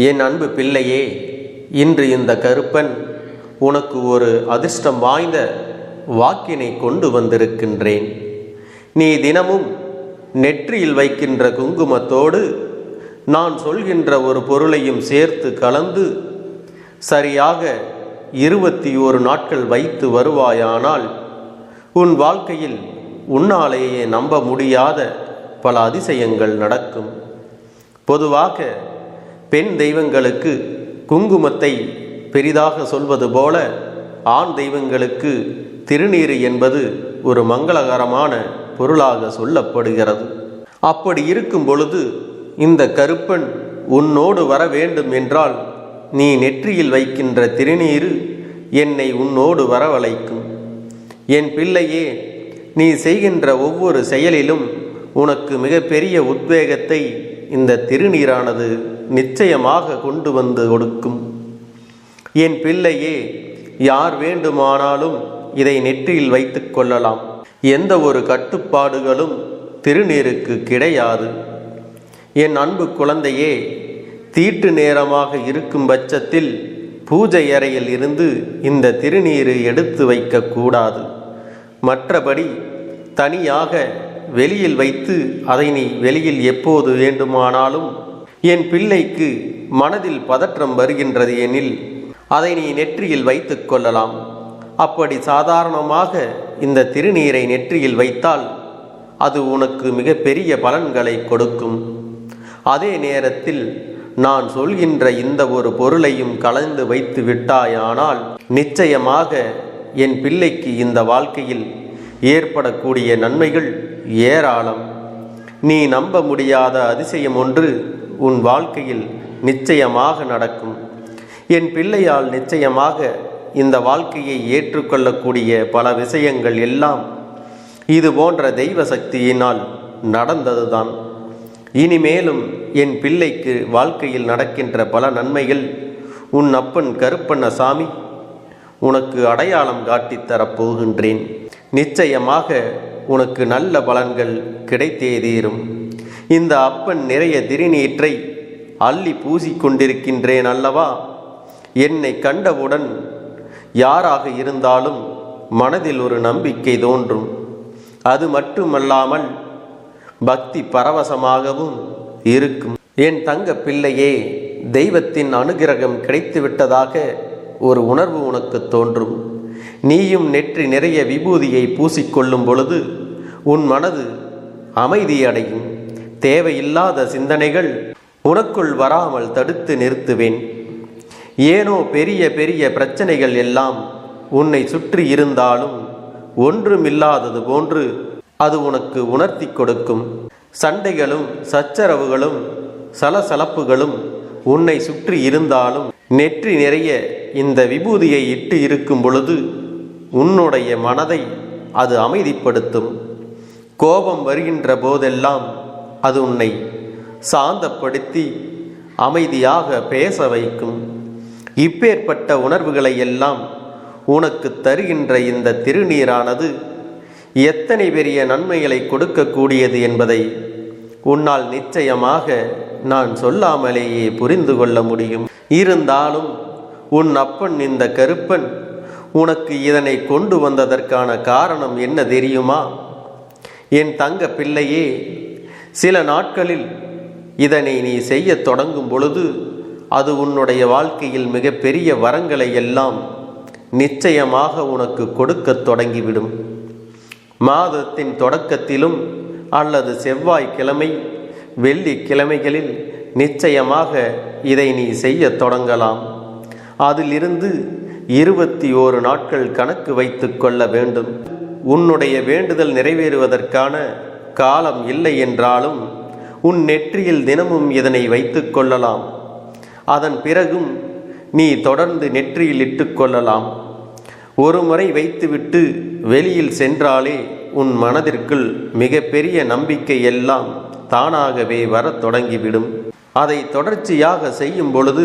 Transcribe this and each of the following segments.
என் அன்பு பிள்ளையே, இன்று இந்த கருப்பன் உனக்கு ஒரு அதிர்ஷ்டம் வாய்ந்த வாக்கினை கொண்டு வந்திருக்கின்றேன். நீ தினமும் நெற்றியில் வைக்கின்ற குங்குமத்தோடு நான் சொல்கின்ற ஒரு பொருளையும் சேர்த்து கலந்து சரியாக 21 நாட்கள் வைத்து வருவாயானால் உன் வாழ்க்கையில் உன்னாலேயே நம்ப முடியாத பல அதிசயங்கள் நடக்கும். பொதுவாக பெண் தெய்வங்களுக்கு குங்குமத்தை பெரிதாக சொல்வது போல ஆண் தெய்வங்களுக்கு திருநீறு என்பது ஒரு மங்களகரமான பொருளாக சொல்லப்படுகிறது. அப்படி இருக்கும் பொழுது இந்த கருப்பன் உன்னோடு வர வேண்டும் என்றால் நீ நெற்றியில் வைக்கின்ற திருநீறு என்னை உன்னோடு வரவழைக்கும். என் பிள்ளையே, நீ செய்கின்ற ஒவ்வொரு செயலிலும் உனக்கு மிகப்பெரிய உத்வேகத்தை இந்த திருநீரானது நிச்சயமாக கொண்டு வந்து கொடுக்கும். என் பிள்ளையே, யார் வேண்டுமானாலும் இதை நெற்றியில் வைத்து கொள்ளலாம். எந்த ஒரு கட்டுப்பாடுகளும் திருநீருக்கு கிடையாது. என் அன்பு குழந்தையே, தீட்டு நேரமாக இருக்கும் பட்சத்தில் பூஜை அறையில் இருந்து இந்த திருநீரு எடுத்து வைக்கக்கூடாது. மற்றபடி தனியாக வெளியில் வைத்து அதை நீ வெளியில் எப்போது வேண்டுமானாலும், என் பிள்ளைக்கு மனதில் பதற்றம் வருகின்றது எனில் அதை நீ நெற்றியில் வைத்து கொள்ளலாம். அப்படி சாதாரணமாக இந்த திருநீரை நெற்றியில் வைத்தால் அது உனக்கு மிகப்பெரிய பலன்களை கொடுக்கும். அதே நேரத்தில் நான் சொல்கின்ற இந்த ஒரு பொருளையும் கலந்து வைத்து விட்டாயானால் நிச்சயமாக என் பிள்ளைக்கு இந்த வாழ்க்கையில் ஏற்படக்கூடிய நன்மைகள் ஏராளம். நீ நம்ப முடியாத அதிசயம் ஒன்று உன் வாழ்க்கையில் நிச்சயமாக நடக்கும். என் பிள்ளையால் நிச்சயமாக இந்த வாழ்க்கையை ஏற்றுக்கொள்ளக்கூடிய பல விஷயங்கள் எல்லாம் இது போன்ற தெய்வ சக்தியினால் நடந்ததுதான். இனிமேலும் என் பிள்ளைக்கு வாழ்க்கையில் நடக்கின்ற பல நன்மைகள் உன் அப்பன் கருப்பண்ணசாமி உனக்கு அடையாளம் காட்டித்தரப் போகின்றேன். நிச்சயமாக உனக்கு நல்ல பலன்கள் கிடைத்தே தீரும். இந்த அப்பன் நிறைய திருநீற்றை அள்ளி பூசிக்கொண்டிருக்கின்றேன் அல்லவா? என்னை கண்டவுடன் யாராக இருந்தாலும் மனதில் ஒரு நம்பிக்கை தோன்றும். அது மட்டுமல்லாமல் பக்தி பரவசமாகவும் இருக்கும். என் தங்க பிள்ளையே, தெய்வத்தின் அனுகிரகம் கிடைத்துவிட்டதாக ஒரு உணர்வு உனக்கு தோன்றும். நீயும் நெற்றி நிறைய விபூதியை பூசிக்கொள்ளும் பொழுது உன் மனது அமைதியடையும். தேவையில்லாத சிந்தனைகள் உனக்குள் வராமல் தடுத்து நிறுத்துவேன். ஏனோ பெரிய பெரிய பிரச்சனைகள் எல்லாம் உன்னை சுற்றி இருந்தாலும் ஒன்றுமில்லாதது போன்று அது உனக்கு உணர்த்தி கொடுக்கும். சண்டைகளும் சச்சரவுகளும் சலசலப்புகளும் உன்னை சுற்றி இருந்தாலும் நெற்றி நிறைய இந்த விபூதியை இட்டு இருக்கும் பொழுது உன்னுடைய மனதை அது அமைதிப்படுத்தும். கோபம் வருகின்ற போதெல்லாம் அது உன்னை சாந்தப்படுத்தி அமைதியாக பேச வைக்கும். இப்பேற்பட்ட உணர்வுகளை எல்லாம் உனக்கு தருகின்ற இந்த திருநீரானது எத்தனை பெரிய நன்மைகளை கொடுக்கக்கூடியது என்பதை உன்னால் நிச்சயமாக நான் சொல்லாமலேயே புரிந்து கொள்ள முடியும். இருந்தாலும் உன் அப்பன் இந்த கருப்பன் உனக்கு இதனை கொண்டு வந்ததற்கான காரணம் என்ன தெரியுமா? என் தங்க பிள்ளையே, சில நாட்களில் இதனை நீ செய்ய தொடங்கும் பொழுது அது உன்னுடைய வாழ்க்கையில் மிகப்பெரிய வரங்களை எல்லாம் நிச்சயமாக உனக்கு கொடுக்க தொடங்கிவிடும். மாதத்தின் தொடக்கத்திலும் அல்லது செவ்வாய்க்கிழமை வெள்ளிக்கிழமைகளில் நிச்சயமாக இதை நீ செய்ய தொடங்கலாம். அதிலிருந்து 21 நாட்கள் கணக்கு வைத்து கொள்ள வேண்டும். உன்னுடைய வேண்டுதல் நிறைவேறுவதற்கான காலம் இல்லை என்றாலும் உன் நெற்றியில் தினமும் இதனை வைத்து கொள்ளலாம். அதன் பிறகும் நீ தொடர்ந்து நெற்றியில் இட்டு கொள்ளலாம். ஒரு முறை வைத்துவிட்டு வெளியில் சென்றாலே உன் மனதிற்குள் மிகப்பெரிய நம்பிக்கை எல்லாம் தானாகவே வரத் தொடங்கிவிடும். அதை தொடர்ச்சியாக செய்யும் பொழுது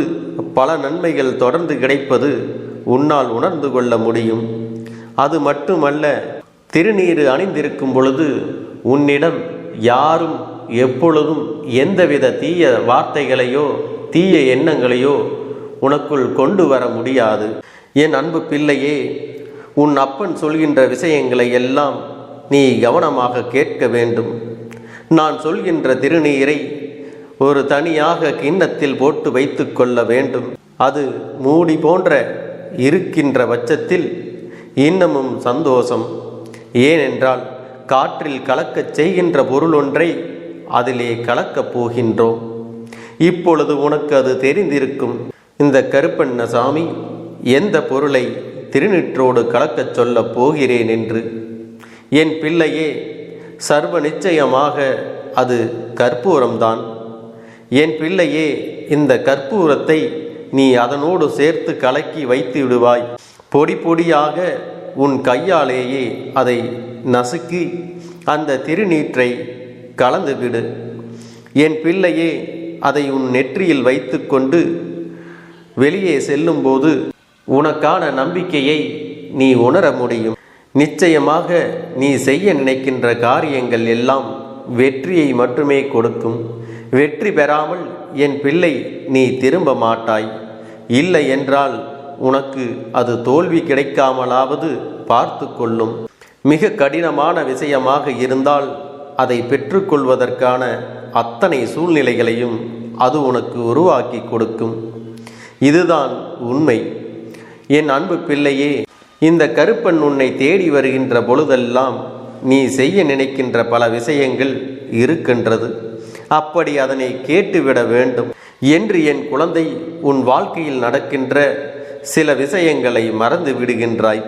பல நன்மைகள் தொடர்ந்து கிடைப்பது உன்னால் உணர்ந்து கொள்ள முடியும். அது மட்டுமல்ல, திருநீறு அணிந்திருக்கும் பொழுது உன்னிடம் யாரும் எப்பொழுதும் எந்தவித தீய வார்த்தைகளையோ தீய எண்ணங்களையோ உனக்குள் கொண்டு வர முடியாது. என் அன்பு பிள்ளையே, உன் அப்பன் சொல்கின்ற விஷயங்களை எல்லாம் நீ கவனமாக கேட்க வேண்டும். நான் சொல்கின்ற திருநீரை ஒரு தனியாக கிண்ணத்தில் போட்டு வைத்து கொள்ள வேண்டும். அது மூடி போன்ற இருக்கின்ற பட்சத்தில் இன்னமும் சந்தோஷம். ஏனென்றால் காற்றில் கலக்கச் செய்கின்ற பொருள் ஒன்றை அதிலே கலக்கப் போகின்றோம். இப்பொழுது உனக்கு அது தெரிந்திருக்கும். இந்த கருப்பண்ணசாமி எந்த பொருளை திருநீற்றோடு கலக்கச் சொல்லப் போகிறேன் என்று. என் பிள்ளையே, சர்வ நிச்சயமாக அது கற்பூரம்தான். என் பிள்ளையே, இந்த கற்பூரத்தை நீ அதனோடு சேர்த்து கலக்கி வைத்து விடுவாய். பொடி பொடியாக உன் கையாலேயே அதை நசுக்கி அந்த திருநீற்றை கலந்து விடு. என் பிள்ளையே, அதை உன் நெற்றியில் வைத்து கொண்டு வெளியே செல்லும்போது உனக்கான நம்பிக்கையை நீ உணர முடியும். நிச்சயமாக நீ செய்ய நினைக்கின்ற காரியங்கள் எல்லாம் வெற்றியை மட்டுமே கொடுக்கும். வெற்றி பெறாமல் என் பிள்ளை நீ திரும்ப மாட்டாய். இல்லை என்றால் உனக்கு அது தோல்வி கிடைக்காமலாவது பார்த்து கொள்ளும். மிக கடினமான விஷயமாக இருந்தால் அதை பெற்றுக்கொள்வதற்கான அத்தனை சூழ்நிலைகளையும் அது உனக்கு உருவாக்கி கொடுக்கும். இதுதான் உண்மை. என் அன்பு பிள்ளையே, இந்த கருப்பன் உன்னை தேடி வருகின்ற பொழுதெல்லாம் நீ செய்ய நினைக்கின்ற பல விஷயங்கள் இருக்கின்றது. அப்படி அதனை கேட்டுவிட வேண்டும் என்று என் குழந்தை உன் வாழ்க்கையில் நடக்கின்ற சில விஷயங்களை மறந்து விடுகின்றாய்.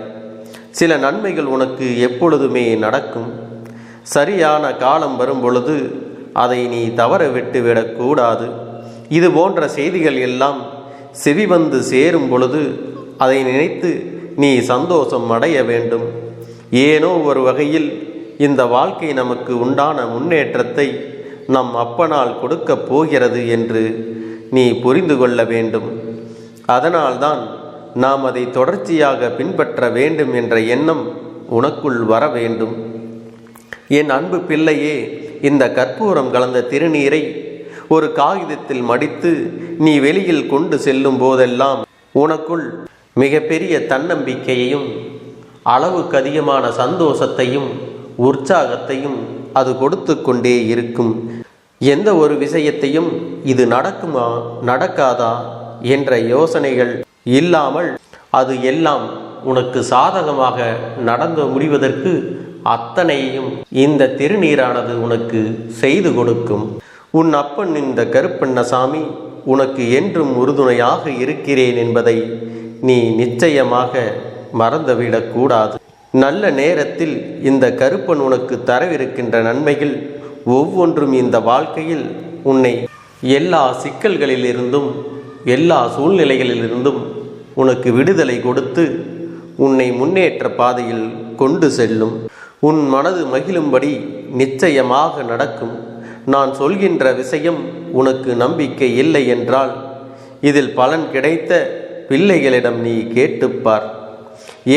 சில நன்மைகள் உனக்கு எப்பொழுதுமே நடக்கும். சரியான காலம் வரும் பொழுது அதை நீ தவற விட்டுவிடக்கூடாது. இது போன்ற செய்திகள் எல்லாம் செவி வந்து சேரும் பொழுது அதை நினைத்து நீ சந்தோஷம் அடைய வேண்டும். ஏனோ ஒரு வகையில் இந்த வாழ்க்கை நமக்கு உண்டான முன்னேற்றத்தை நம் அப்பனால் கொடுக்கப் போகிறது என்று நீ புரிந்து கொள்ள வேண்டும். அதனால்தான் நாம் அதை தொடர்ச்சியாக பின்பற்ற வேண்டும் என்ற எண்ணம் உனக்குள் வர வேண்டும். என் அன்பு பிள்ளையே, இந்த கற்பூரம் கலந்த திருநீரை ஒரு காகிதத்தில் மடித்து நீ வெளியில் கொண்டு செல்லும் போதெல்லாம் உனக்குள் மிகப்பெரிய தன்னம்பிக்கையையும் அளவுக்கு அதிகமான சந்தோஷத்தையும் உற்சாகத்தையும் அது கொடுத்து கொண்டே இருக்கும். எந்த ஒரு விஷயத்தையும் இது நடக்குமா நடக்காதா என்ற யோசனைகள் இல்லாமல் அது எல்லாம் உனக்கு சாதகமாக நடந்து முடிவதற்கு அத்தனையும் இந்த திருநீரானது உனக்கு செய்து கொடுக்கும். உன் அப்பன் இந்த கருப்பண்ணசாமி உனக்கு என்றும் உறுதுணையாக இருக்கிறேன் என்பதை நீ நிச்சயமாக மறந்துவிடக்கூடாது. நல்ல நேரத்தில் இந்த கருப்பன் உனக்கு தரவிருக்கின்ற நன்மைகள் ஒவ்வொன்றும் இந்த வாழ்க்கையில் உன்னை எல்லா சிக்கல்களிலிருந்தும் எல்லா சூழ்நிலைகளிலிருந்தும் உனக்கு விடுதலை கொடுத்து உன்னை முன்னேற்ற பாதையில் கொண்டு செல்லும். உன் மனது மகிழும்படி நிச்சயமாக நடக்கும். நான் சொல்கின்ற விஷயம் உனக்கு நம்பிக்கை இல்லை என்றால் இதில் பலன் கிடைத்த பிள்ளைகளிடம் நீ கேட்டுப்பார்.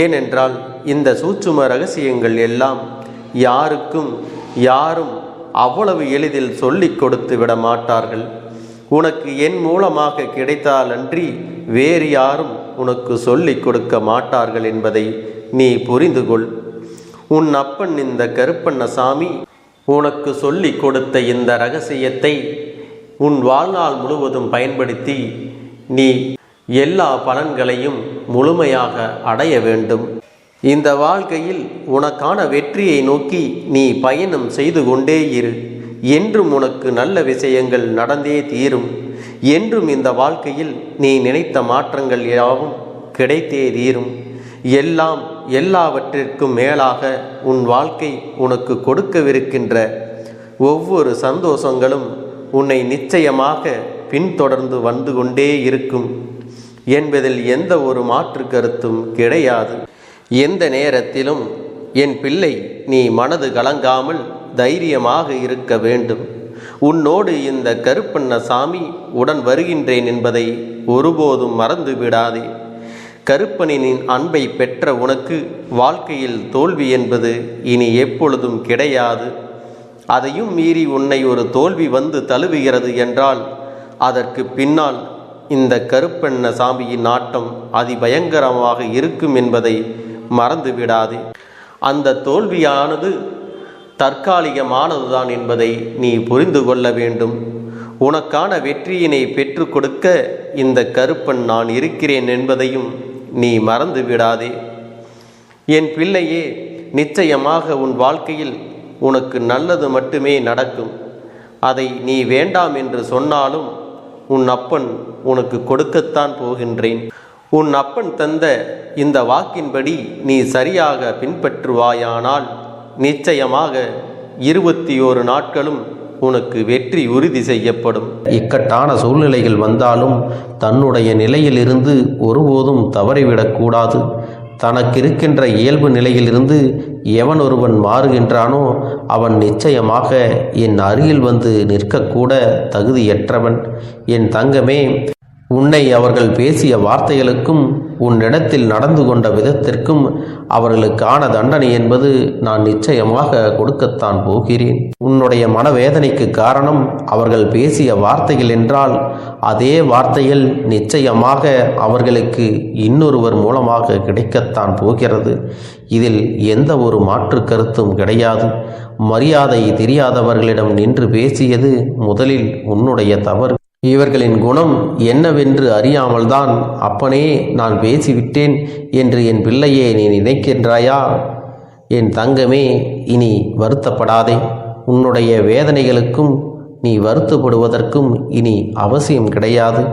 ஏனென்றால் இந்த சூட்சும ரகசியங்கள் எல்லாம் யாரும் அவ்வளவு எளிதில் சொல்லிக் கொடுத்து விட மாட்டார்கள். உனக்கு என் மூலமாக கிடைத்தாலன்றி வேறு யாரும் உனக்கு சொல்லிக் கொடுக்க மாட்டார்கள் என்பதை நீ புரிந்து கொள். உன் அப்பன் இந்த கருப்பண்ணசாமி உனக்கு சொல்லிக் கொடுத்த இந்த ரகசியத்தை உன் வாழ்நாள் முழுவதும் பயன்படுத்தி நீ எல்லா பலன்களையும் முழுமையாக அடைய வேண்டும். இந்த வாழ்க்கையில் உனக்கான வெற்றியை நோக்கி நீ பயணம் செய்து கொண்டே இரு. என்றும் உனக்கு நல்ல விஷயங்கள் நடந்தே தீரும். என்றும் இந்த வாழ்க்கையில் நீ நினைத்த மாற்றங்கள் யாவும் கிடைத்தே தீரும். எல்லாவற்றிற்கும் மேலாக உன் வாழ்க்கை உனக்கு கொடுக்கவிருக்கின்ற ஒவ்வொரு சந்தோஷங்களும் உன்னை நிச்சயமாக பின்தொடர்ந்து வந்து கொண்டே இருக்கும் என்பதில் எந்த ஒரு மாற்று கருத்தும் கிடையாது. எந்த நேரத்திலும் என் பிள்ளை நீ மனது கலங்காமல் தைரியமாக இருக்க வேண்டும். உன்னோடு இந்த கருப்பண்ணசாமி உடன் வருகின்றேன் என்பதை ஒருபோதும் மறந்து விடாதே. கருப்பனின் அன்பை பெற்ற உனக்கு வாழ்க்கையில் தோல்வி என்பது இனி எப்பொழுதும் கிடையாது. அதையும் மீறி உன்னை ஒரு தோல்வி வந்து தழுவுகிறது என்றால் அதற்கு பின்னால் இந்த கருப்பண்ண சாமியின் ஆட்டம் அதிபயங்கரமாக இருக்கும் என்பதை மறந்துவிடாதே. அந்த தோல்வியானது தற்காலிகமானதுதான் என்பதை நீ புரிந்து கொள்ள வேண்டும். உனக்கான வெற்றியினை பெற்று கொடுக்க இந்த கருப்பன் நான் இருக்கிறேன் என்பதையும் நீ மறந்து விடாதே. என் பிள்ளையே, நிச்சயமாக உன் வாழ்க்கையில் உனக்கு நல்லது மட்டுமே நடக்கும். அதை நீ வேண்டாம் என்று சொன்னாலும் உன் அப்பன் உனக்கு கொடுக்கத்தான் போகின்றேன். உன் அப்பன் தந்த இந்த வாக்கின்படி நீ சரியாக பின்பற்றுவாயானால் நிச்சயமாக 21 நாட்களும் உனக்கு வெற்றி உறுதி செய்யப்படும். இக்கட்டான சூழ்நிலைகள் வந்தாலும் தன்னுடைய நிலையிலிருந்து ஒருபோதும் தவறிவிடக்கூடாது. தனக்கிருக்கின்ற இயல்பு நிலையிலிருந்து எவன் ஒருவன் மாறுகின்றானோ அவன் நிச்சயமாக என் அருகில் வந்து நிற்கக்கூட தகுதியற்றவன். என் தங்கமே, உன்னை அவர்கள் பேசிய வார்த்தைகளுக்கும் உன்னிடத்தில் நடந்து கொண்ட விதத்திற்கும் அவர்களுக்கான தண்டனை என்பது நான் நிச்சயமாக கொடுக்கத்தான் போகிறேன். உன்னுடைய மனவேதனைக்கு காரணம் அவர்கள் பேசிய வார்த்தைகள் என்றால் அதே வார்த்தைகள் நிச்சயமாக அவர்களுக்கு இன்னொருவர் மூலமாக கிடைக்கத்தான் போகிறது. இதில் எந்த ஒரு மாற்று கருத்தும் கிடையாது. மரியாதை தெரியாதவர்களிடம் நின்று பேசியது முதலில் உன்னுடைய தவறு. இவர்களின் குணம் என்னவென்று அறியாமல்தான் அப்பனே நான் பேசிவிட்டேன் என்று என் பிள்ளையே நீ நினைக்கின்றாயா? என் தங்கமே, இனி வருத்தப்படாதே. உன்னுடைய வேதனைகளுக்கும் நீ வருத்தப்படுவதற்கும் இனி அவசியம் கிடையாது.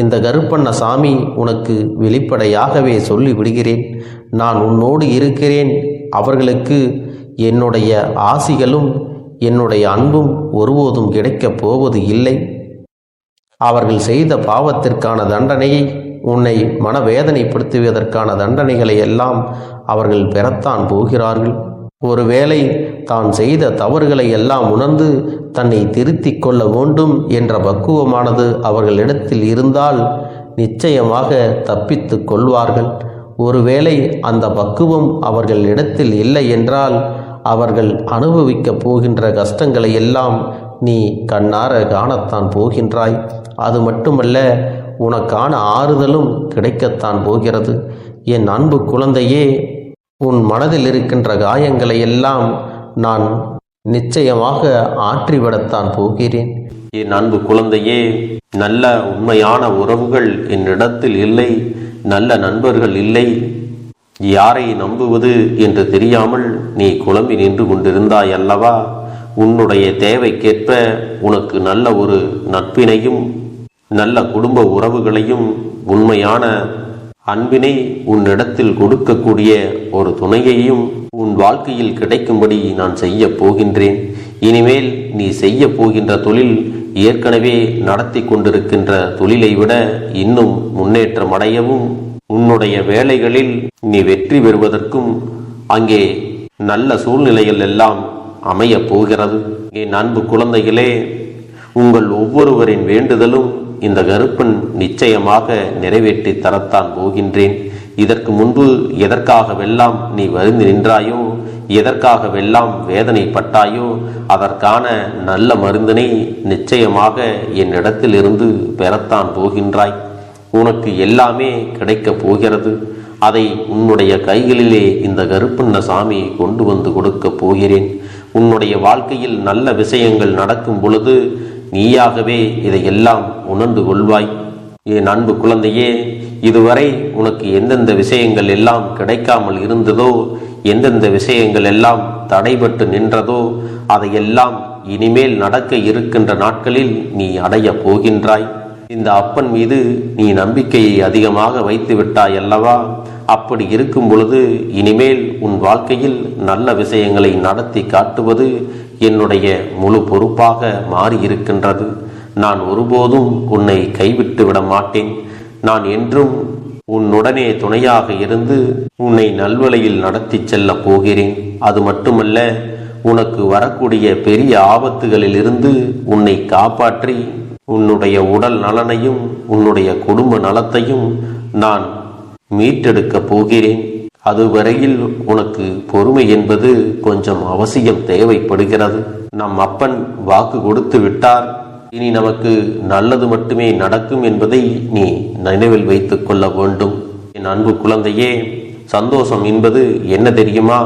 இந்த கருப்பண்ண சாமி உனக்கு வெளிப்படையாகவே சொல்லி விடுகிறேன். நான் உன்னோடு இருக்கிறேன். அவர்களுக்கு என்னுடைய ஆசிகளும் என்னுடைய அன்பும் ஒருபோதும் கிடைக்கப் போவது இல்லை. அவர்கள் செய்த பாவத்திற்கான தண்டனையை, உன்னை மனவேதனைப்படுத்துவதற்கான தண்டனைகளை எல்லாம் அவர்கள் பெறத்தான் போகிறார்கள். ஒருவேளை தான் செய்த தவறுகளை எல்லாம் உணர்ந்து தன்னை திருத்திக் கொள்ள வேண்டும் என்ற பக்குவமானது அவர்களிடத்தில் இருந்தால் நிச்சயமாக தப்பித்து கொள்வார்கள். ஒருவேளை அந்த பக்குவம் அவர்களிடத்தில் இல்லை என்றால் அவர்கள் அனுபவிக்கப் போகின்ற கஷ்டங்களை எல்லாம் நீ கண்ணார காணத்தான் போகின்றாய். அது மட்டுமல்ல, உனக்கான ஆறுதலும் கிடைக்கத்தான் போகிறது. என் அன்பு குழந்தையே, உன் மனதில் இருக்கின்ற காயங்களை எல்லாம் நான் நிச்சயமாக ஆற்றிவிடத்தான் போகிறேன். என் அன்பு குழந்தையே, நல்ல உண்மையான உறவுகள் என்னிடத்தில் இல்லை, நல்ல நண்பர்கள் இல்லை. யாரை நம்புவது என்று தெரியாமல் நீ குழம்பி நின்று கொண்டிருந்தாய் அல்லவா? உன்னுடைய தேவைக்கேற்ப உனக்கு நல்ல ஒரு நட்பினையும் நல்ல குடும்ப உறவுகளையும் உண்மையான அன்பினை உன்னிடத்தில் கொடுக்கக்கூடிய ஒரு துணையையும் உன் வாழ்க்கையில் கிடைக்கும்படி நான் செய்ய போகின்றேன். இனிமேல் நீ செய்ய போகின்ற தொழில் ஏற்கனவே நடத்தி கொண்டிருக்கின்ற தொழிலை விட இன்னும் முன்னேற்றம் அடையவும், உன்னுடைய வேலைகளில் நீ வெற்றி பெறுவதற்கும் அங்கே நல்ல சூழ்நிலைகள் எல்லாம் அமைய போகிறது. என் அன்பு குழந்தைகளே, உங்கள் ஒவ்வொருவரின் வேண்டுதலும் இந்த கருப்பன் நிச்சயமாக நிறைவேற்றி தரத்தான் போகின்றேன். இதற்கு முன்பு எதற்காகவெல்லாம் நீ வருந்தி நின்றாயோ, எதற்காகவெல்லாம் வேதனைப்பட்டாயோ, அதற்கான நல்ல மருந்தினை நிச்சயமாக என்னிடத்திலிருந்து பெறத்தான் போகின்றாய். உனக்கு எல்லாமே கிடைக்கப் போகிறது. அதை உன்னுடைய கைகளிலே இந்த கருப்பண்ண சாமி கொண்டு வந்து கொடுக்க போகிறேன். உன்னுடைய வாழ்க்கையில் நல்ல விஷயங்கள் நடக்கும் பொழுது நீயாகவே இதையெல்லாம் உணர்ந்து கொள்வாய். என் அன்பு குழந்தையே, இதுவரை உனக்கு எந்தெந்த விஷயங்கள் எல்லாம் கிடைக்காமல் இருந்ததோ, எந்தெந்த விஷயங்கள் எல்லாம் தடைபட்டு நின்றதோ, அதையெல்லாம் இனிமேல் நடக்க இருக்கின்ற நாட்களில் நீ அடைய போகின்றாய். இந்த அப்பன் மீது நீ நம்பிக்கையை அதிகமாக வைத்து விட்டாய் அல்லவா? அப்படி இருக்கும் பொழுது இனிமேல் உன் வாழ்க்கையில் நல்ல விஷயங்களை நடத்தி காட்டுவது என்னுடைய முழு பொறுப்பாக மாறியிருக்கின்றது. நான் ஒருபோதும் உன்னை கைவிட்டு விட மாட்டேன். நான் என்றும் உன்னுடனே துணையாக இருந்து உன்னை நல்வழியில் நடத்தி செல்ல போகிறேன். அது மட்டுமல்ல, உனக்கு வரக்கூடிய பெரிய ஆபத்துகளில் இருந்து உன்னை காப்பாற்றி உன்னுடைய உடல் நலனையும் உன்னுடைய குடும்ப நலத்தையும் நான் மீட்டெடுக்க போகிறேன். அதுவரையில் உனக்கு பொறுமை என்பது கொஞ்சம் அவசியம் தேவைப்படுகிறது. நம் அப்பன் வாக்கு கொடுத்து விட்டார். இனி நமக்கு நல்லது மட்டுமே நடக்கும் என்பதை நீ நினைவில் வைத்துக் கொள்ள வேண்டும். என் அன்பு குழந்தையே, சந்தோஷம் என்பது என்ன தெரியுமா?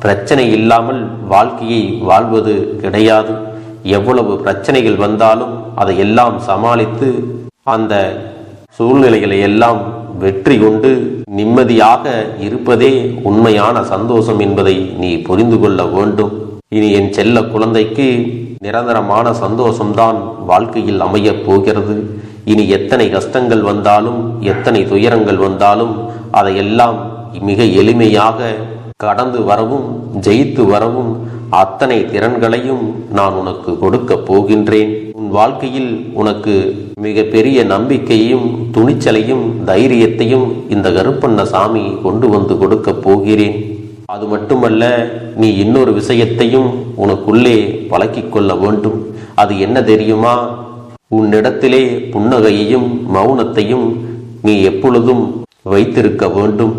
பிரச்சனை இல்லாமல் வாழ்க்கையை வாழ்வது கிடையாது. எவ்வளவு பிரச்சனைகள் வந்தாலும் அதையெல்லாம் சமாளித்து அந்த சூழ்நிலைகளை எல்லாம் வெற்றி கொண்டு நிம்மதியாக இருப்பதே உண்மையான சந்தோஷம் என்பதை நீ புரிந்து கொள்ள வேண்டும். இனி என் செல்ல குழந்தைக்கு நிரந்தரமான சந்தோஷம்தான் வாழ்க்கையில் அமையப் போகிறது. இனி எத்தனை கஷ்டங்கள் வந்தாலும் எத்தனை துயரங்கள் வந்தாலும் அதையெல்லாம் மிக எளிமையாக கடந்து வரவும் ஜெயித்து வரவும் அத்தனை திறன்களையும் நான் உனக்கு கொடுக்க போகின்றேன். உன் வாழ்க்கையில் உனக்கு மிக பெரிய நம்பிக்கையும் துணிச்சலையும் தைரியத்தையும் இந்த கருப்பண்ணசாமி கொண்டு வந்து கொடுக்க போகிறேன். அது மட்டுமல்ல, நீ இன்னொரு விஷயத்தையும் உனக்குள்ளே பழக்கிக் கொள்ள வேண்டும். அது என்ன தெரியுமா? உன்னிடத்திலே புன்னகையையும் மௌனத்தையும் நீ எப்பொழுதும் வைத்திருக்க வேண்டும்.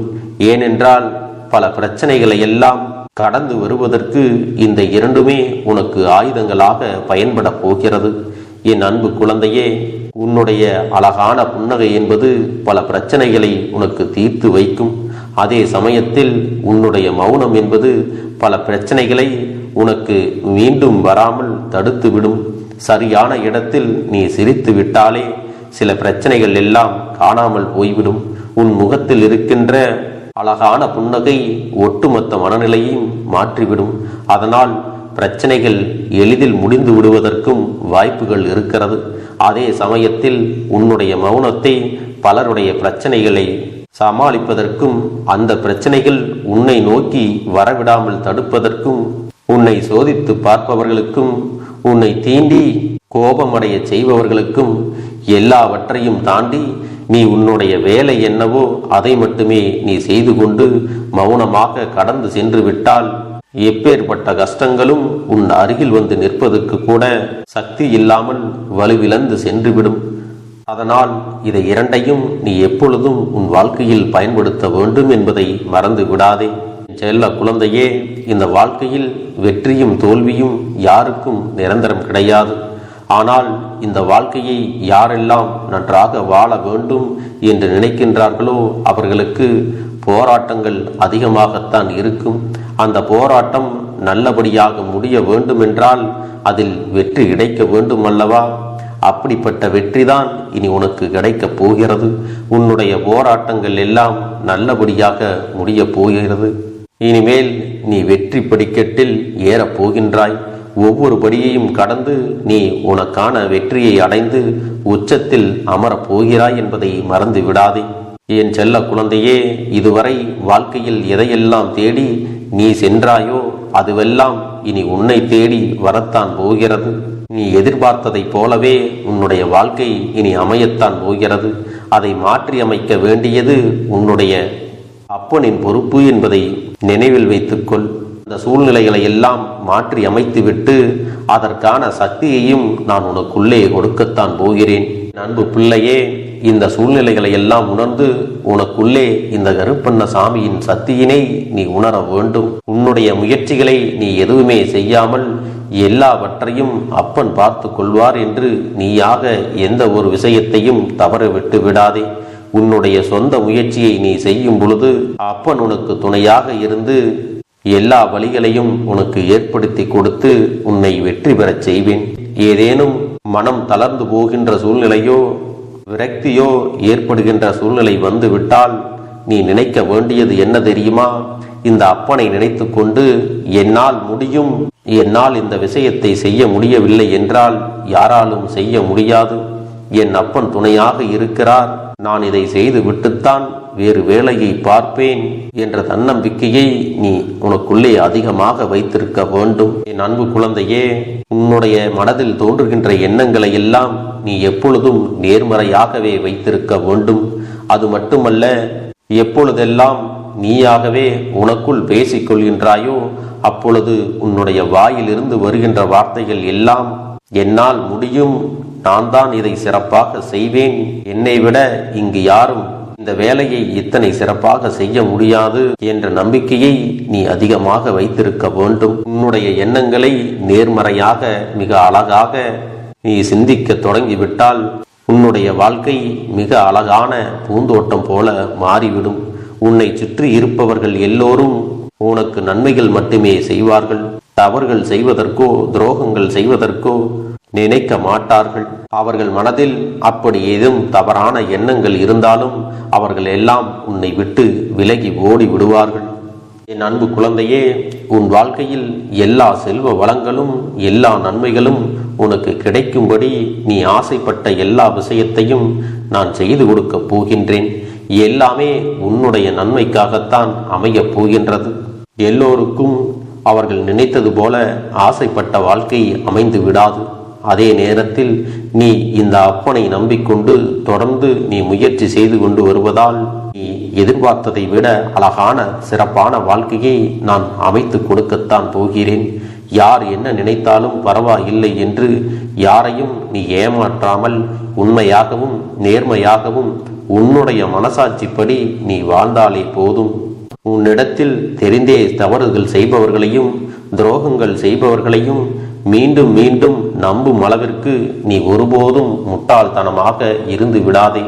ஏனென்றால் பல பிரச்சனைகளை எல்லாம் கடந்து வருவதற்கு இந்த இரண்டுமே உனக்கு ஆயுதங்களாக பயன்பட போகிறது. என் அன்பு குழந்தையே, உன்னுடைய அழகான புன்னகை என்பது பல பிரச்சனைகளை உனக்கு தீர்த்து வைக்கும். அதே சமயத்தில் உன்னுடைய மௌனம் என்பது பல பிரச்சனைகளை உனக்கு மீண்டும் வராமல் தடுத்துவிடும். சரியான இடத்தில் நீ சிரித்து விட்டாலே சில பிரச்சனைகள் எல்லாம் காணாமல் போய்விடும். உன் முகத்தில் இருக்கின்ற அழகான புன்னகை ஒட்டுமொத்த மனநிலையும் மாற்றிவிடும். அதனால் பிரச்சனைகள் எளிதில் முடிந்து விடுவதற்கும் வாய்ப்புகள் இருக்கிறது. அதே சமயத்தில் உன்னுடைய மௌனத்தை பலருடைய பிரச்சனைகளை சமாளிப்பதற்கும் அந்த பிரச்சனைகள் உன்னை நோக்கி வரவிடாமல் தடுப்பதற்கும் உன்னை சோதித்து பார்ப்பவர்களுக்கும் உன்னை தீண்டி கோபமடைய செய்பவர்களுக்கும் எல்லாவற்றையும் தாண்டி நீ உன்னுடைய வேலை என்னவோ அதை மட்டுமே நீ செய்து கொண்டு மௌனமாக கடந்து சென்று விட்டால் எப்பேற்பட்ட கஷ்டங்களும் உன் அருகில் வந்து நிற்பதற்கு கூட சக்தி இல்லாமல் வலுவிழந்து சென்றுவிடும். அதனால் இதை இரண்டையும் நீ எப்பொழுதும் உன் வாழ்க்கையில் பயன்படுத்த வேண்டும் என்பதை மறந்து விடாதே. செல்ல குழந்தையே, இந்த வாழ்க்கையில் வெற்றியும் தோல்வியும் யாருக்கும் நிரந்தரம் கிடையாது. ஆனால் இந்த வாழ்க்கையை யாரெல்லாம் நன்றாக வாழ வேண்டும் என்று நினைக்கின்றார்களோ அவர்களுக்கு போராட்டங்கள் அதிகமாகத்தான் இருக்கும். அந்த போராட்டம் நல்லபடியாக முடிய வேண்டுமென்றால் அதில் வெற்றி கிடைக்க வேண்டும் அல்லவா? அப்படிப்பட்ட வெற்றிதான் இனி உனக்கு கிடைக்கப் போகிறது. உன்னுடைய போராட்டங்கள் எல்லாம் நல்லபடியாக முடிய போகிறது. இனிமேல் நீ வெற்றி படிக்கட்டில் ஏறப் போகின்றாய். ஒவ்வொரு படியையும் கடந்து நீ உனக்கான வெற்றியை அடைந்து உச்சத்தில் அமரப் போகிறாய் என்பதை மறந்து விடாதே. என் செல்ல குழந்தையே, இதுவரை வாழ்க்கையில் எதையெல்லாம் தேடி நீ சென்றாயோ அதுவெல்லாம் இனி உன்னை தேடி வரத்தான் போகிறது. நீ எதிர்பார்த்ததைப் போலவே உன்னுடைய வாழ்க்கை இனி அமையத்தான் போகிறது. அதை மாற்றி அமைக்க வேண்டியது உன்னுடைய அப்பனின் பொறுப்பு என்பதை நினைவில் வைத்துக்கொள். அந்த சூழ்நிலைகளை எல்லாம் மாற்றி அமைத்துவிட்டு அதற்கான சக்தியையும் நான் உனக்குள்ளே கொடுக்கத்தான் போகிறேன். அன்பு பிள்ளையே, இந்த சூழ்நிலைகளை எல்லாம் உணர்ந்து உனக்குள்ளே இந்த கருப்பண்ணசாமியின் சக்தியினை நீ உணர வேண்டும். உன்னுடைய முயற்சிகளை நீ எதுவுமே செய்யாமல் எல்லாவற்றையும் அப்பன் பார்த்து கொள்வார் என்று நீயாக எந்த ஒரு விஷயத்தையும் தவற விட்டு விடாதே. உன்னுடைய சொந்த முயற்சியை நீ செய்யும் பொழுது அப்பன் உனக்கு துணையாக இருந்து எல்லா வழிகளையும் உனக்கு ஏற்படுத்தி கொடுத்து உன்னை வெற்றி பெறச் செய்வேன். ஏதேனும் மனம் தளர்ந்து போகின்ற சூழ்நிலையோ விரக்தியோ ஏற்படுகின்ற சூழ்நிலை வந்து விட்டால் நீ நினைக்க வேண்டியது என்ன தெரியுமா? இந்த அப்பனை நினைத்து கொண்டு என்னால் முடியும், என்னால் இந்த விஷயத்தை செய்ய முடியவில்லை என்றால் யாராலும் செய்ய முடியாது, என் அப்பன் துணையாக இருக்கிறார், நான் இதை செய்து விட்டுத்தான் வேறு வேலையை பார்ப்பேன் என்ற தன்னம்பிக்கையை நீ உனக்குள்ளே அதிகமாக வைத்திருக்க வேண்டும். என் அன்பு குழந்தையே, உன்னுடைய மனதில் தோன்றுகின்ற எண்ணங்களை எல்லாம் நீ எப்பொழுதும் நேர்மறையாகவே வைத்திருக்க வேண்டும். அது மட்டுமல்ல, எப்பொழுதெல்லாம் நீயாகவே உனக்குள் பேசிக் கொள்கின்றாயோ அப்பொழுது உன்னுடைய வாயிலிருந்து வருகின்ற வார்த்தைகள் எல்லாம் என்னால் முடியும், நான் தான் இதை சிறப்பாக செய்வேன், என்னை விட இங்கு யாரும் இந்த வேலையை இத்தனை சிறப்பாக செய்ய முடியாது என்ற நம்பிக்கையை நீ அதிகமாக வைத்திருக்க வேண்டும். உன்னுடைய எண்ணங்களை நேர்மறையாக மிக அழகாக நீ சிந்திக்க தொடங்கிவிட்டால் உன்னுடைய வாழ்க்கை மிக அழகான பூந்தோட்டம் போல மாறிவிடும். உன்னை சுற்றி இருப்பவர்கள் எல்லோரும் உனக்கு நன்மைகள் மட்டுமே செய்வார்கள். தவறுகள் செய்வதற்கோ துரோகங்கள் செய்வதற்கோ நினைக்க மாட்டார்கள். அவர்கள் மனதில் அப்படி ஏதும் தவறான எண்ணங்கள் இருந்தாலும் அவர்கள் எல்லாம் உன்னை விட்டு விலகி ஓடி விடுவார்கள். என் அன்பு குழந்தையே, உன் வாழ்க்கையில் எல்லா செல்வ வளங்களும் எல்லா நன்மைகளும் உனக்கு கிடைக்கும்படி நீ ஆசைப்பட்ட எல்லா விஷயத்தையும் நான் செய்து கொடுக்கப் போகின்றேன். எல்லாமே உன்னுடைய நன்மைக்காகத்தான் அமையப் போகின்றது. எல்லோருக்கும் அவர்கள் நினைத்தது போல ஆசைப்பட்ட வாழ்க்கை அமைந்து விடாது. அதே நேரத்தில் நீ இந்த அப்பனை நம்பிக்கொண்டு தொடர்ந்து நீ முயற்சி செய்து கொண்டு வருவதால் நீ எதிர்பார்த்ததை விட அழகான சிறப்பான வாழ்க்கையை நான் அமைத்து கொடுக்கத்தான் போகிறேன். யார் என்ன நினைத்தாலும் பரவாயில்லை என்று யாரையும் நீ ஏமாற்றாமல் உண்மையாகவும் நேர்மையாகவும் உன்னுடைய மனசாட்சிப்படி நீ வாழ்ந்தாலே போதும். உன்னிடத்தில் தெரிந்தே தவறுகள் செய்பவர்களையும் துரோகங்கள் செய்பவர்களையும் மீண்டும் மீண்டும் நம்பும் அளவிற்கு நீ ஒருபோதும் முட்டாள்தனமாக இருந்து விடாதே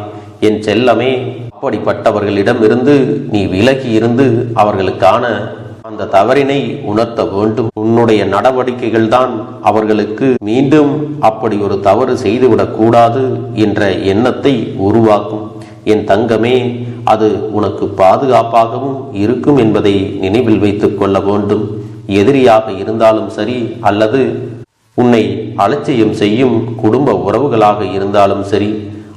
என் செல்லமே. அப்படிப்பட்டவர்களிடமிருந்து நீ விலகி இருந்து அவர்களுக்கான அந்த தவறினை உணர்த்த வேண்டும். உன்னுடைய நடவடிக்கைகள் தான் அவர்களுக்கு மீண்டும் அப்படி ஒரு தவறு செய்துவிடக் கூடாது என்ற எண்ணத்தை உருவாக்கும். என் தங்கமே, அது உனக்கு பாதுகாப்பாகவும் இருக்கும் என்பதை நினைவில் வைத்துக் கொள்ள வேண்டும். எதிரியாக இருந்தாலும் சரி அல்லது உன்னை அலட்சியம் செய்யும் குடும்ப உறவுகளாக இருந்தாலும் சரி,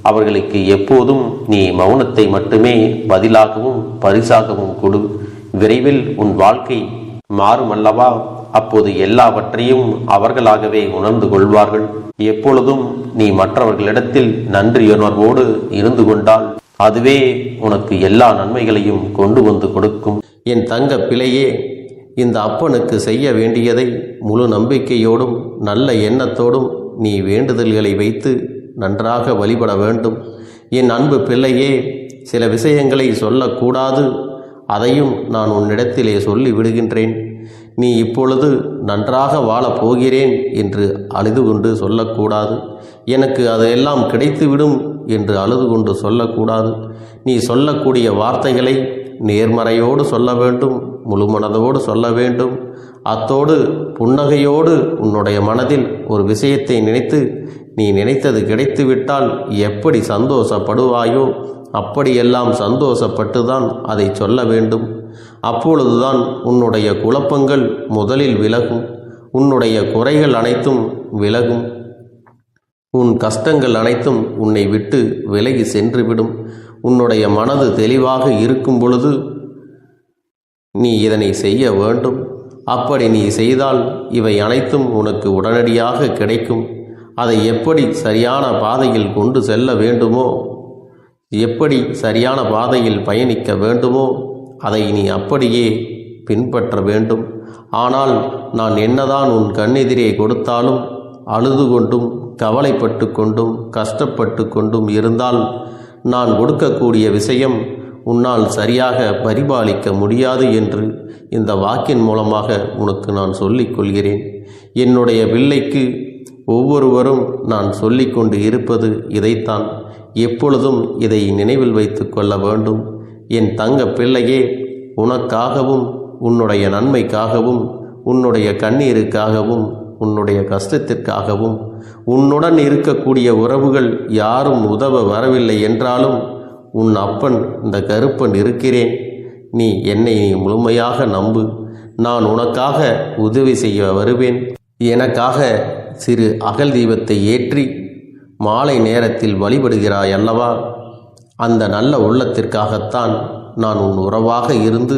அவர்களுக்கு எப்போதும் நீ மௌனத்தை மட்டுமே பதிலாகவும் பரிசாகவும் கொடு. விரைவில் உன் வாழ்க்கை மாறும் அல்லவா? அப்போது எல்லாவற்றையும் அவர்களாகவே உணர்ந்து கொள்வார்கள். எப்பொழுதும் நீ மற்றவர்களிடத்தில் நன்றியுணர்வோடு இருந்து கொண்டால் அதுவே உனக்கு எல்லா நன்மைகளையும் கொண்டு வந்து கொடுக்கும். என் தங்க பிள்ளையே, இந்த அப்பனுக்கு செய்ய வேண்டியதை முழு நம்பிக்கையோடும் நல்ல எண்ணத்தோடும் நீ வேண்டுதல்களை வைத்து நன்றாக வழிபட வேண்டும். என் அன்பு பிள்ளையே, சில விஷயங்களை சொல்லக்கூடாது, அதையும் நான் உன்னிடத்திலே சொல்லி விடுகின்றேன். நீ இப்பொழுது நன்றாக வாழப் போகிறேன் என்று அழுது கொண்டு சொல்லக்கூடாது. எனக்கு அதையெல்லாம் கிடைத்துவிடும் என்று அழுது கொண்டு சொல்லக்கூடாது. நீ சொல்லக்கூடிய வார்த்தைகளை நேர்மறையோடு சொல்ல வேண்டும், முழு மனதோடு சொல்ல வேண்டும். அத்தோடு புன்னகையோடு உன்னுடைய மனதில் ஒரு விஷயத்தை நினைத்து நீ நினைத்தது கிடைத்துவிட்டால் எப்படி சந்தோஷப்படுவாயோ அப்படியெல்லாம் சந்தோஷப்பட்டுதான் அதை சொல்ல வேண்டும். அப்பொழுதுதான் உன்னுடைய குழப்பங்கள் முதலில் விலகும், உன்னுடைய குறைகள் அனைத்தும் விலகும், உன் கஷ்டங்கள் அனைத்தும் உன்னை விட்டு விலகி சென்றுவிடும். உன்னுடைய மனது தெளிவாக இருக்கும் பொழுது நீ இதனை செய்ய வேண்டும். அப்படி நீ செய்தால் இவை அனைத்தும் உனக்கு உடனடியாக கிடைக்கும். அதை எப்படி சரியான பாதையில் கொண்டு செல்ல வேண்டுமோ, எப்படி சரியான பாதையில் பயணிக்க வேண்டுமோ அதை நீ அப்படியே பின்பற்ற வேண்டும். ஆனால் நான் என்னதான் உன் கண்ணெதிரே கொடுத்தாலும் அழுது கொண்டும் கவலைப்பட்டு கொண்டும் கஷ்டப்பட்டு கொண்டும் இருந்தால் நான் கொடுக்கக்கூடிய விஷயம் உன்னால் சரியாக பரிபாலிக்க முடியாது என்று இந்த வாக்கின் மூலமாக உனக்கு நான் சொல்லிக் கொள்கிறேன். என்னுடைய பிள்ளைக்கு ஒவ்வொருவரும் நான் சொல்லிக்கொண்டு இருப்பது இதைத்தான். எப்பொழுதும் இதை நினைவில் வைத்து கொள்ள வேண்டும். என் தங்க பிள்ளையே, உனக்காகவும் உன்னுடைய நன்மைக்காகவும் உன்னுடைய கண்ணீருக்காகவும் உன்னுடைய கஷ்டத்திற்காகவும் உன்னுடன் இருக்கக்கூடிய உறவுகள் யாரும் உதவ வரவில்லை என்றாலும் உன் அப்பன் இந்த கருப்பன் இருக்கிறேன். நீ என்னை முழுமையாக நம்பு. நான் உனக்காக உதவி செய்ய வருவேன். எனக்காக சிறு அகல் தீபத்தை ஏற்றி மாலை நேரத்தில் வழிபடுகிறாய் அல்லவா? அந்த நல்ல உள்ளத்திற்காகத்தான் நான் உன் உறவாக இருந்து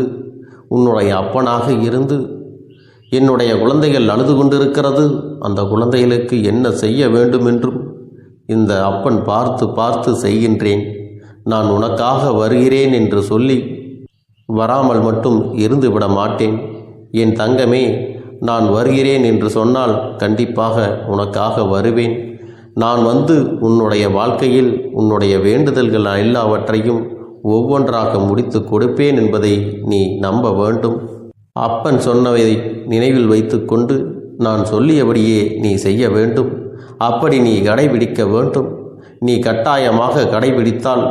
உன்னுடைய அப்பனாக இருந்து என்னுடைய குழந்தைகள் அழுது கொண்டிருக்கிறது, அந்த குழந்தைகளுக்கு என்ன செய்ய வேண்டும் என்றும் இந்த அப்பன் பார்த்து பார்த்து செய்கின்றேன். நான் உனக்காக வருகிறேன் என்று சொல்லி வராமல் மட்டும் இருந்து விட மாட்டேன். என் தங்கமே, நான் வருகிறேன் என்று சொன்னால் கண்டிப்பாக உனக்காக வருவேன். நான் வந்து உன்னுடைய வாழ்க்கையில் உன்னுடைய வேண்டுதல்கள் எல்லாவற்றையும் ஒவ்வொன்றாக முடித்து கொடுப்பேன் என்பதை நீ நம்ப வேண்டும். அப்பன் சொன்னதை நினைவில் வைத்து கொண்டு நான் சொல்லியபடியே நீ செய்ய வேண்டும். அப்படி நீ கடைபிடிக்க வேண்டும். நீ கட்டாயமாக கடைபிடித்தால்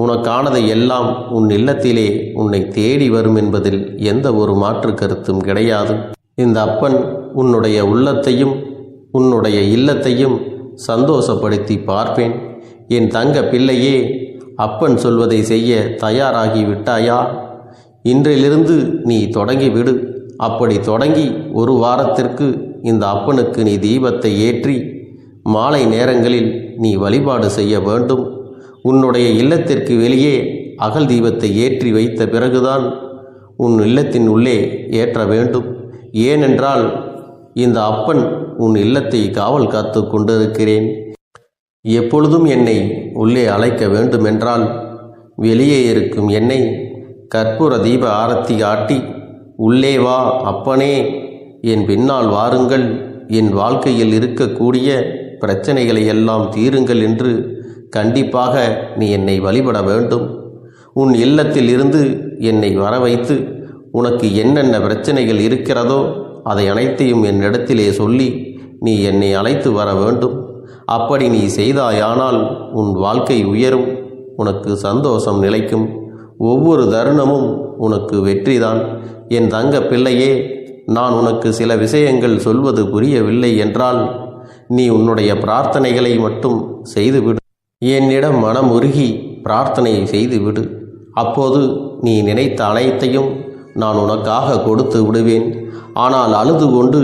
உனக்கானதை எல்லாம் உன் இல்லத்திலே உன்னை தேடி வரும் என்பதில் எந்த ஒரு மாற்று கருத்தும் கிடையாது. இந்த அப்பன் உன்னுடைய உள்ளத்தையும் உன்னுடைய இல்லத்தையும் சந்தோஷப்படுத்தி பார்ப்பேன். என் தங்க பிள்ளையே, அப்பன் சொல்வதை செய்ய தயாராகி விட்டாயா? இன்றிலிருந்து நீ தொடங்கிவிடு. அப்படி தொடங்கி ஒரு வாரத்திற்கு இந்த அப்பனுக்கு நீ தீபத்தை ஏற்றி மாலை நேரங்களில் நீ வழிபாடு செய்ய வேண்டும். உன்னுடைய இல்லத்திற்கு வெளியே அகல் தீபத்தை ஏற்றி வைத்த பிறகுதான் உன் இல்லத்தின் உள்ளே ஏற்ற வேண்டும். ஏனென்றால் இந்த அப்பன் உன் இல்லத்தை காவல் காத்து கொண்டிருக்கிறேன். எப்பொழுதும் என்னை உள்ளே அழைக்க வேண்டுமென்றால் வெளியே இருக்கும் என்னை கற்பூர தீப ஆரத்தி காட்டி உள்ளே வா அப்பனே, என் பின்னால் வாருங்கள், என் வாழ்க்கையில் இருக்கக்கூடிய பிரச்சனைகளை எல்லாம் தீருங்கள் என்று கண்டிப்பாக நீ என்னை வழிபட வேண்டும். உன் இல்லத்தில் இருந்து என்னை வர வைத்து உனக்கு என்னென்ன பிரச்சனைகள் இருக்கிறதோ அதை அனைத்தையும் என்னிடத்திலே சொல்லி நீ என்னை அழைத்து வர வேண்டும். அப்படி நீ செய்தாயானால் உன் வாழ்க்கை உயரும், உனக்கு சந்தோஷம் நிலைக்கும், ஒவ்வொரு தருணமும் உனக்கு வெற்றிதான். என் தங்க பிள்ளையே, நான் உனக்கு சில விஷயங்கள் சொல்வது புரியவில்லை என்றால் நீ உன்னுடைய பிரார்த்தனைகளை மட்டும் செய்துவிடு. என்னிடம் மனமுருகி பிரார்த்தனை செய்துவிடு. அப்போது நீ நினைத்த அனைத்தையும் நான் உனக்காக கொடுத்து விடுவேன். ஆனால் அழுது கொண்டு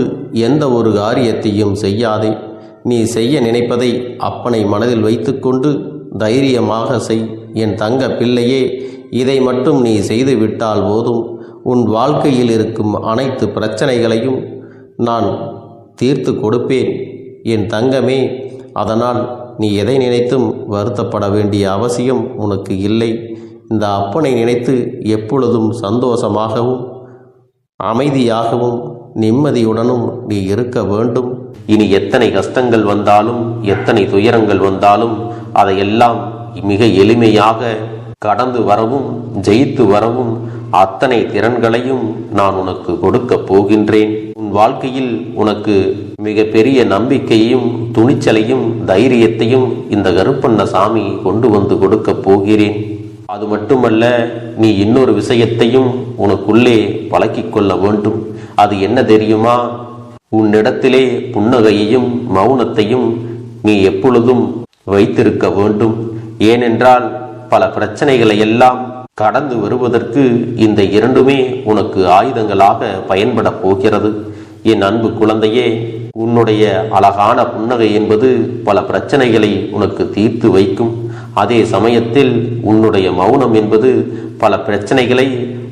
எந்த ஒரு காரியத்தையும் செய்யாதே. நீ செய்ய நினைப்பதை அப்பனை மனதில் வைத்துக்கொண்டு தைரியமாக செய். என் தங்க பிள்ளையே, இதை மட்டும் நீ செய்துவிட்டால் போதும். உன் வாழ்க்கையில் இருக்கும் அனைத்து பிரச்சனைகளையும் நான் தீர்த்து கொடுப்பேன் என் தங்கமே. அதனால் நீ எதை நினைத்தும் வருத்தப்பட வேண்டிய அவசியம் உனக்கு இல்லை. இந்த அப்பனை நினைத்து எப்பொழுதும் சந்தோஷமாகவும் அமைதியாகவும் நிம்மதியுடனும் நீ இருக்க வேண்டும். இனி எத்தனை கஷ்டங்கள் வந்தாலும் எத்தனை துயரங்கள் வந்தாலும் அதையெல்லாம் மிக எளிமையாக கடந்து வரவும் ஜெயித்து வரவும் அத்தனை திறன்களையும் நான் உனக்கு கொடுக்க போகின்றேன். உன் வாழ்க்கையில் உனக்கு மிக பெரிய நம்பிக்கையும் துணிச்சலையும் தைரியத்தையும் இந்த கருப்பண்ண சாமி கொண்டு வந்து கொடுக்க போகிறேன். அது மட்டுமல்ல, நீ இன்னொரு விஷயத்தையும் உனக்குள்ளே பழக்கிக் கொள்ள வேண்டும். அது என்ன தெரியுமா? உன்னிடத்திலே புன்னகையையும் மௌனத்தையும் நீ எப்பொழுதும் வைத்திருக்க வேண்டும். ஏனென்றால் பல பிரச்சனைகளை எல்லாம் கடந்து வருவதற்கு இந்த இரண்டுமே உனக்கு ஆயுதங்களாக பயன்பட போகிறது. என் அன்பு குழந்தையே, உன்னுடைய அழகான புன்னகை என்பது பல பிரச்சனைகளை உனக்கு தீர்த்து வைக்கும். அதே சமயத்தில் உன்னுடைய மௌனம் என்பது பல பிரச்சனைகளை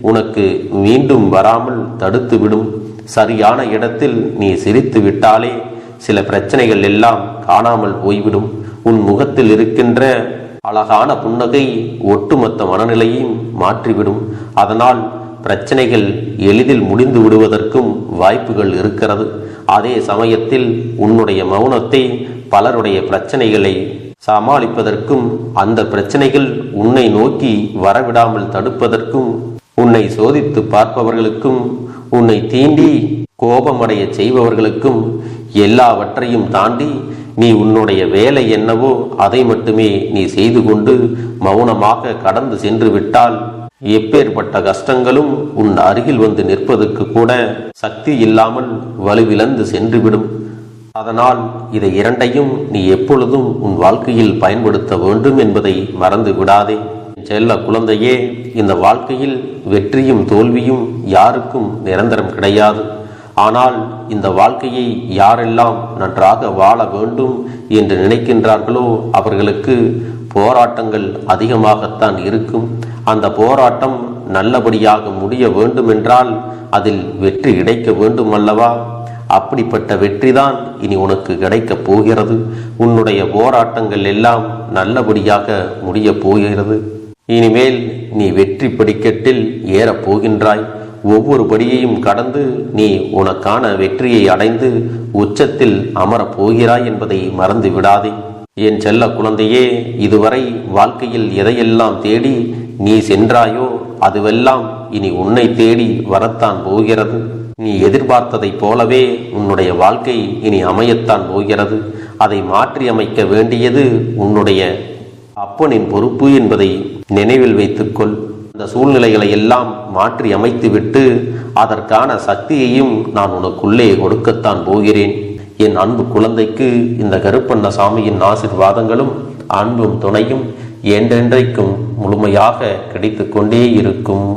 உனக்கு மீண்டும் வராமல் தடுத்துவிடும். சரியான இடத்தில் நீ சிரித்து விட்டாலே சில பிரச்சனைகள் எல்லாம் காணாமல் போய்விடும். உன் முகத்தில் இருக்கின்ற அழகான புன்னகை ஒட்டுமொத்த மனநிலையும் மாற்றிவிடும். அதனால் பிரச்சனைகள் எளிதில் முடிந்து விடுவதற்கும் வாய்ப்புகள் இருக்கிறது. அதே சமயத்தில் உன்னுடைய மௌனத்தை பலருடைய பிரச்சனைகளை சமாளிப்பதற்கும் அந்த பிரச்சனைகள் உன்னை நோக்கி வரவிடாமல் தடுப்பதற்கும் உன்னை சோதித்து பார்ப்பவர்களுக்கும் உன்னை தீண்டி கோபமடைய செய்பவர்களுக்கும் எல்லாவற்றையும் தாண்டி நீ உன்னுடைய வேலை என்னவோ அதை மட்டுமே நீ செய்து கொண்டு மௌனமாக கடந்து சென்று விட்டால் எப்பேற்பட்ட கஷ்டங்களும் உன் அருகில் வந்து நிற்பதற்கு கூட சக்தி இல்லாமல் வலுவிழந்து சென்றுவிடும். அதனால் இதை இரண்டையும் நீ எப்பொழுதும் உன் வாழ்க்கையில் பயன்படுத்த வேண்டும் என்பதை மறந்து விடாதே. செல்ல குழந்தையே, இந்த வாழ்க்கையில் வெற்றியும் தோல்வியும் யாருக்கும் நிரந்தரம் கிடையாது. ஆனால் இந்த வாழ்க்கையை யாரெல்லாம் நன்றாக வாழ வேண்டும் என்று நினைக்கின்றார்களோ அவர்களுக்கு போராட்டங்கள் அதிகமாகத்தான் இருக்கும். அந்த போராட்டம் நல்லபடியாக முடிய வேண்டுமென்றால் அதில் வெற்றி கிடைக்க வேண்டும் அல்லவா? அப்படிப்பட்ட வெற்றிதான் இனி உனக்கு கிடைக்கப் போகிறது. உன்னுடைய போராட்டங்கள் எல்லாம் நல்லபடியாக முடிய போகிறது. இனிமேல் நீ வெற்றி படிக்கட்டில் ஏறப் போகின்றாய். ஒவ்வொரு படியையும் கடந்து நீ உனக்கான வெற்றியை அடைந்து உச்சத்தில் அமரப் போகிறாய் என்பதை மறந்து விடாதே. என் செல்ல குழந்தையே, இதுவரை வாழ்க்கையில் எதையெல்லாம் தேடி நீ சென்றாயோ அதுவெல்லாம் இனி உன்னை தேடி வரத்தான் போகிறது. நீ எதிர்பார்த்ததைப் போலவே உன்னுடைய வாழ்க்கை இனி அமையத்தான் போகிறது. அதை மாற்றி அமைக்க வேண்டியது உன்னுடைய அப்பனின் பொறுப்பு என்பதை நினைவில் வைத்துக்கொள். அந்த சூழ்நிலைகளை எல்லாம் மாற்றி அமைத்துவிட்டு அதற்கான சக்தியையும் நான் உனக்குள்ளே கொடுக்கத்தான் போகிறேன். என் அன்பு குழந்தைக்கு இந்த கருப்பண்ணசாமியின் ஆசீர்வாதங்களும் அன்பும் துணையும் என்றென்றைக்கும் முழுமையாக கிடைத்து கொண்டே இருக்கும்.